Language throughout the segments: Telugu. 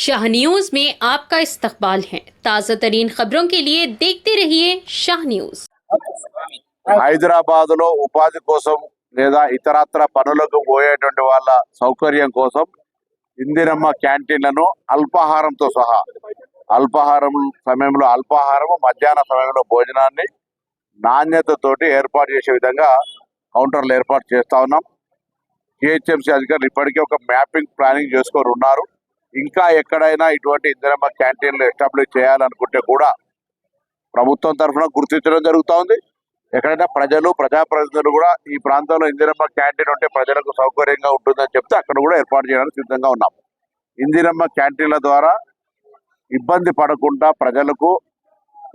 शाह न्यूज में आपका इस्तकबाल है। ताज़ा तरीन खबरों के लिए देखते रहिए शाह न्यूज। హైదరాబాద్ లో ఉపాధి కోసం లేదా ఇతరత్ర పనులకు పోయేటువంటి వాళ్ళ సౌకర్యం కోసం ఇందిరమ్మ క్యాంటీన్లను అల్పాహారంతో సహా అల్పాహారం సమయంలో అల్పాహారం, మధ్యాహ్న సమయంలో భోజనాన్ని నాణ్యతతోటి ఏర్పాటు చేసే విధంగా కౌంటర్లు ఏర్పాటు చేస్తా ఉన్నాం. జిహెచ్ఎంసీ అధికారులు ఇప్పటికే ఒక మ్యాపింగ్ ప్లానింగ్ చేసుకొని ఉన్నారు. ఇంకా ఎక్కడైనా ఇటువంటి ఇందిరమ్మ క్యాంటీన్లు ఎస్టాబ్లిష్ చేయాలనుకుంటే కూడా ప్రభుత్వం తరఫున గుర్తించడం జరుగుతూ ఉంది. ఎక్కడైనా ప్రజలు, ప్రజాప్రతినిధులు కూడా ఈ ప్రాంతంలో ఇందిరమ్మ క్యాంటీన్ ఉంటే ప్రజలకు సౌకర్యంగా ఉంటుందని చెప్తే అక్కడ కూడా ఏర్పాటు చేయడానికి సిద్ధంగా ఉన్నాం. ఇందిరమ్మ క్యాంటీన్ల ద్వారా ఇబ్బంది పడకుండా ప్రజలకు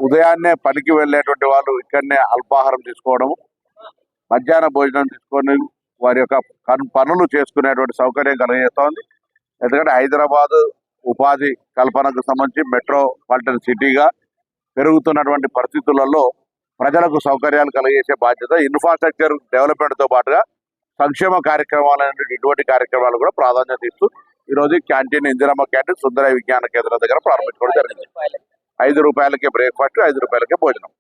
ఉదయాన్నే పనికి వెళ్ళేటువంటి వాళ్ళు ఇక్కడనే అల్పాహారం తీసుకోవడము, మధ్యాహ్న భోజనం తీసుకొని వారి యొక్క పనులు చేసుకునేటువంటి సౌకర్యం కలిగజేస్తోంది. ఎందుకంటే హైదరాబాద్ ఉపాధి కల్పనకు సంబంధించి మెట్రోపాలిటన్ సిటీగా పెరుగుతున్నటువంటి పరిస్థితులలో ప్రజలకు సౌకర్యాలు కలిగజేసే బాధ్యత, ఇన్ఫ్రాస్ట్రక్చర్ డెవలప్మెంట్తో పాటుగా సంక్షేమ కార్యక్రమాలు ఇటువంటి కార్యక్రమాలు కూడా ప్రాధాన్యత ఇస్తూ ఈరోజు క్యాంటీన్ ఇందిరమ్మ క్యాంటీన్ సుందరయ్య విజ్ఞాన కేంద్రం దగ్గర ప్రారంభించుకోవడం జరిగింది. 5 రూపాయలకే బ్రేక్ఫాస్ట్, 5 రూపాయలకే భోజనం.